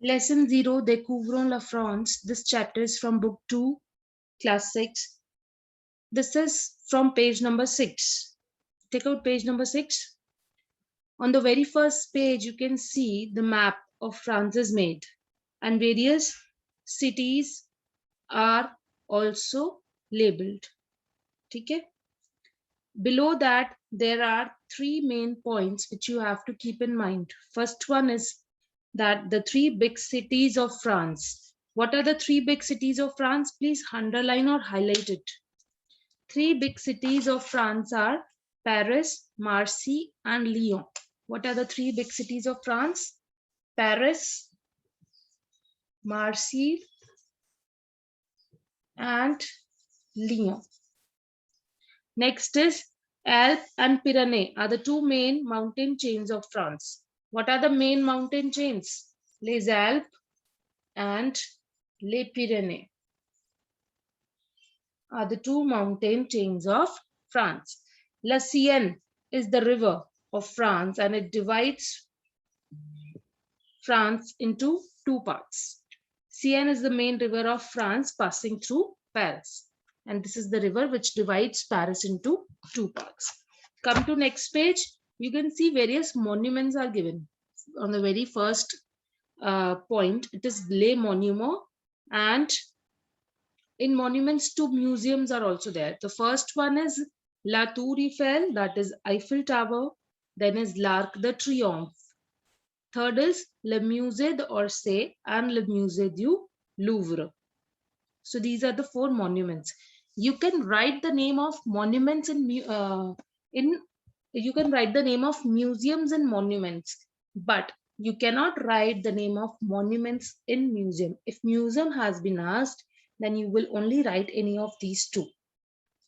Lesson 0, Découvrons la France. This chapter is from book 2, class 6. This is from page number 6. Take out page number 6. On the very first page, you can see the map of France is made, and various cities are also labeled. Okay? Below that, there are three main points which you have to keep in mind. First one is that the three big cities of France. What are the three big cities of France? Please underline or highlight it. Three big cities of France are Paris, Marseille, and Lyon. What are the three big cities of France? Paris, Marseille, and Lyon. Next is Alpes and Pyrenees are the two main mountain chains of France. What are the main mountain chains? Les Alpes and Les Pyrenees are the two mountain chains of France. La Seine is the river of France, and it divides France into two parts. Seine is the main river of France passing through Paris. And this is the river which divides Paris into two parts. Come to next page. You can see various monuments are given. On the very first point, it is Les Monuments, and in monuments, two museums are also there. The first one is La Tour Eiffel, that is Eiffel Tower. Then is l'Arc de Triomphe. Third is Le Musée d'Orsay and Le Musée du Louvre. So these are the four monuments. You can write the name of monuments you can write the name of museums and monuments, but you cannot write the name of monuments in museum. If museum has been asked, then you will only write any of these two.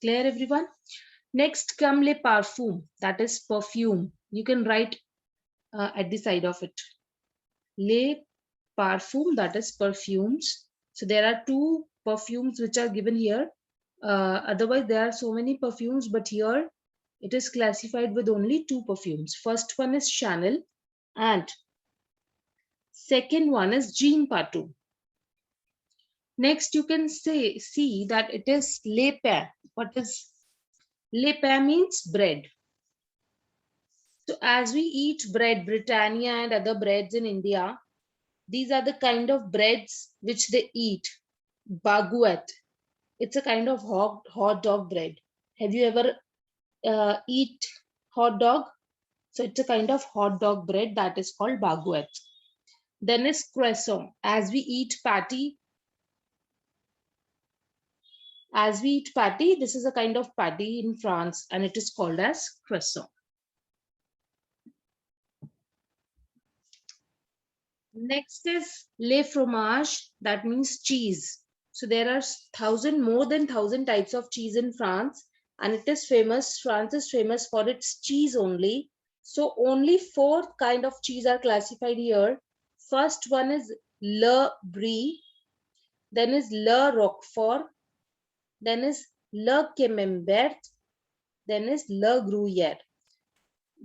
Clear, everyone? Next come les parfums, that is perfume. You can write at the side of it. Les parfums, that is perfumes. So there are two perfumes which are given here. Otherwise, there are so many perfumes, but here it is classified with only two perfumes. First one is Chanel, and second one is Jean Patou. Next, you can see that it is le pain. What is le pain? Means bread. So as we eat bread, Britannia and other breads in India, these are the kind of breads which they eat. Baguette. It's a kind of hot dog bread. Have you ever eat hot dog? So it's a kind of hot dog bread that is called baguette. Then is croissant. As we eat patty, this is a kind of patty in France, and it is called as croissant. Next is le fromage, that means cheese. So there are more than 1,000 types of cheese in France, and it is famous. France is famous for its cheese only. So only 4 kind of cheese are classified here. First one is Le Brie, then is Le Roquefort, then is Le Camembert, then is Le Gruyere.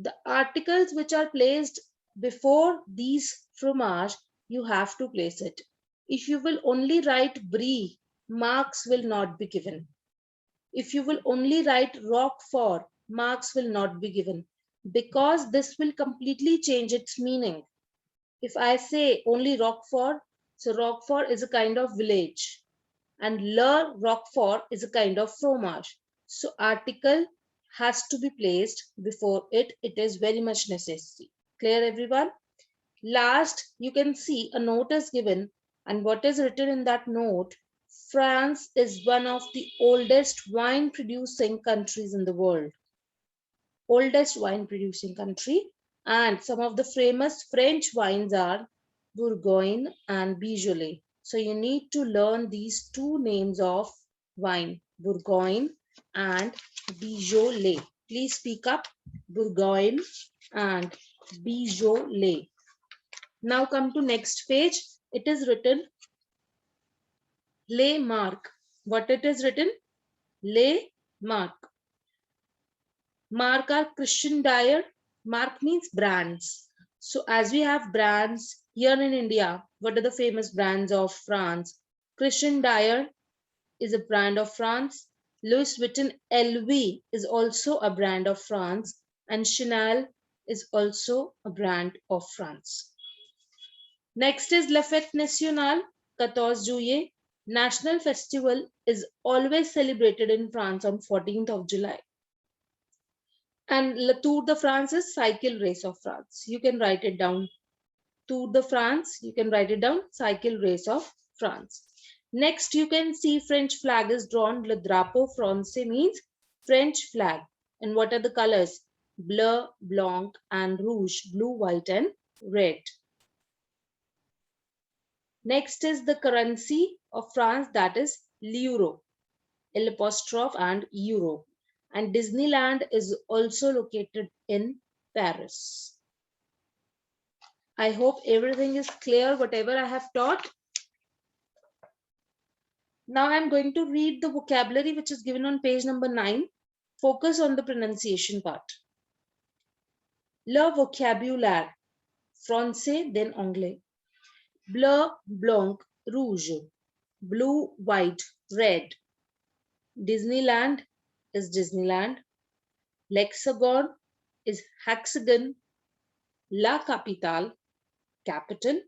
The articles which are placed before these fromage, you have to place it. If you will only write Brie, marks will not be given. If you will only write Roquefort, marks will not be given, because this will completely change its meaning. If I say only Roquefort, so Roquefort is a kind of village, and Le Roquefort is a kind of fromage. So article has to be placed before it. It is very much necessary. Clear, everyone? Last, you can see a note is given, and what is written in that note? France is one of the oldest wine producing countries in the world. Oldest wine producing country, and some of the famous French wines are Bourgogne and Beaujolais. So you need to learn these two names of wine, Bourgogne and Beaujolais. Please speak up, Bourgogne and Beaujolais. Now come to next page. It is written Les Marques. What it is written? Les Marques. Mark are Christian Dior. Mark means brands. So as we have brands, Here in India, what are the famous brands of France? Christian Dior is a brand of France. Louis Vuitton LV is also a brand of France. And Chanel is also a brand of France. Next is La Fête Nationale, 14 Juillet. National festival is always celebrated in France on 14th of July. And Le Tour de France is cycle race of France. You can write it down. Tour de France, you can write it down, cycle race of France. Next, you can see French flag is drawn. Le drapeau français means French flag. And what are the colors? Bleu, blanc, and rouge. Blue, white, and red. Next is the currency of France, that is l'euro. L apostrophe and euro. And Disneyland is also located in Paris. I hope everything is clear, whatever I have taught. Now I'm going to read the vocabulary which is given on page number 9. Focus on the pronunciation part. Le vocabulaire. Français, then anglais. Bleu, blanc, rouge. Blue, white, red. Disneyland is Disneyland. Lexagon is hexagon. La capitale, capital.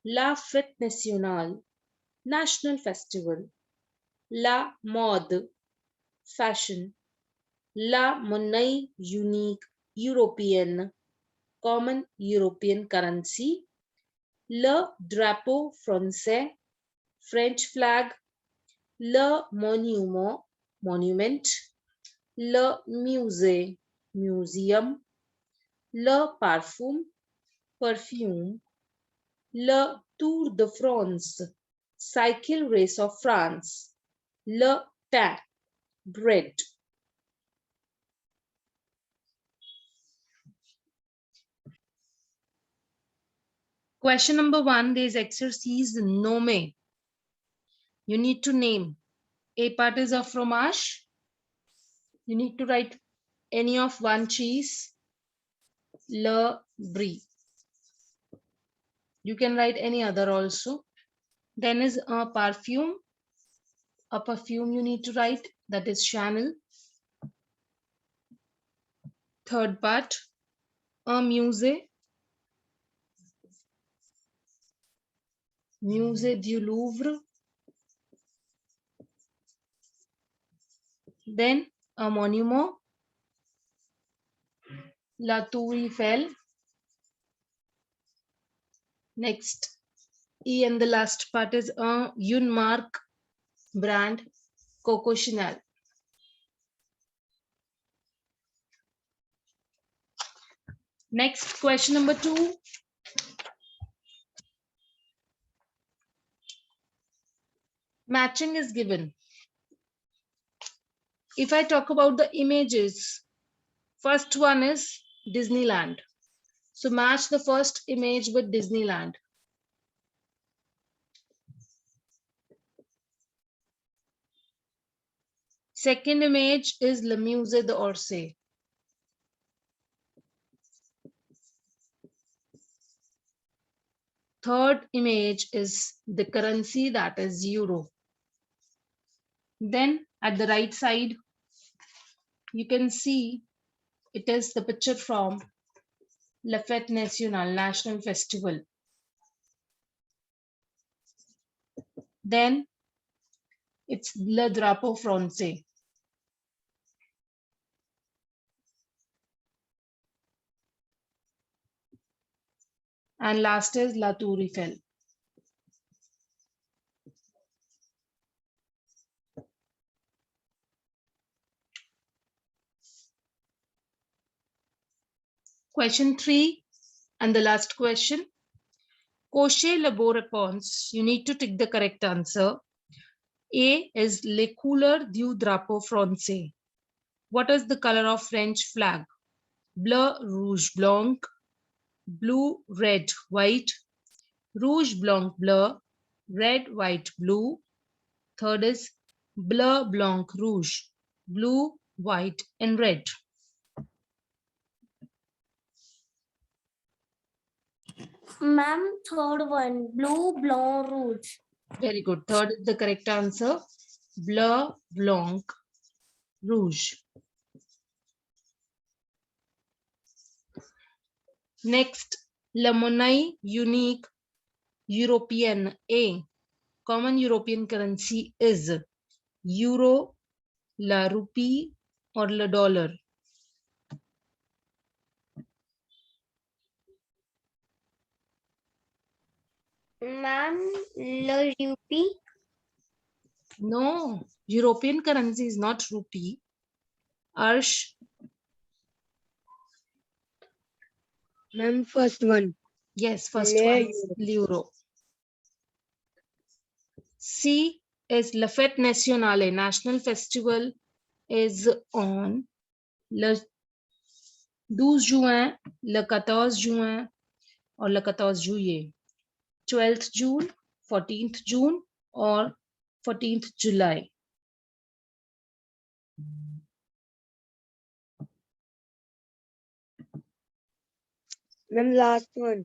La fête nationale, national festival. La mode, fashion. La monnaie unique, European, common European currency. Le drapeau français, French flag. Le monument, monument. Le musée, museum. Le parfum, perfume. Le Tour de France, cycle race of France. Le pain, bread. Question number 1, there is exercise nomme. You need to name. A part is of fromage. You need to write any of one cheese. Le brie. You can write any other also. Then is a perfume. A perfume you need to write, that is Chanel. Third part, a musée. Musée du Louvre. Then a monument. La Tour Eiffel. Next, E, and the last part is a Unmark brand, Coco Chanel. Next, question number 2. Matching is given. If I talk about the images, first one is Disneyland. So match the first image with Disneyland. Second image is Le Musée d'Orsay. Third image is the currency, that is euro. Then at the right side, you can see it is the picture from La Fête Nationale, National Festival. Then it's Le Drapeau Français. And last is La Tour Eiffel. Question 3 and the last question. Cochez le beau réponse. You need to tick the correct answer. A is les couleurs du drapeau français. What is the color of French flag? Bleu, rouge, blanc. Blue, red, white. Rouge, blanc, bleu. Red, white, blue. Third is bleu, blanc, rouge. Blue, white, and red. Ma'am, third one, bleu, blanc, rouge. Very good. Third is the correct answer. Bleu, blanc, rouge. Next, la monnaie unique European. A. Common European currency is euro, la rupee, or la dollar. Ma'am, le rupee. No, European currency is not rupee. Arsh, Ma'am, first one. yes, first Le one is l'euro. C is la fête nationale. National festival is on le 12 juin, le 14 juin, or le 14 juillet. 12th June, 14th June, or 14th July. Ma'am, last one.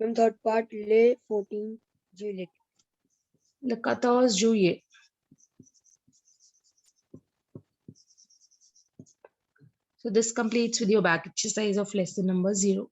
Ma'am, third part. Le 14 Juliet. Le 14 juillet. So this completes with your back exercise of lesson number 0.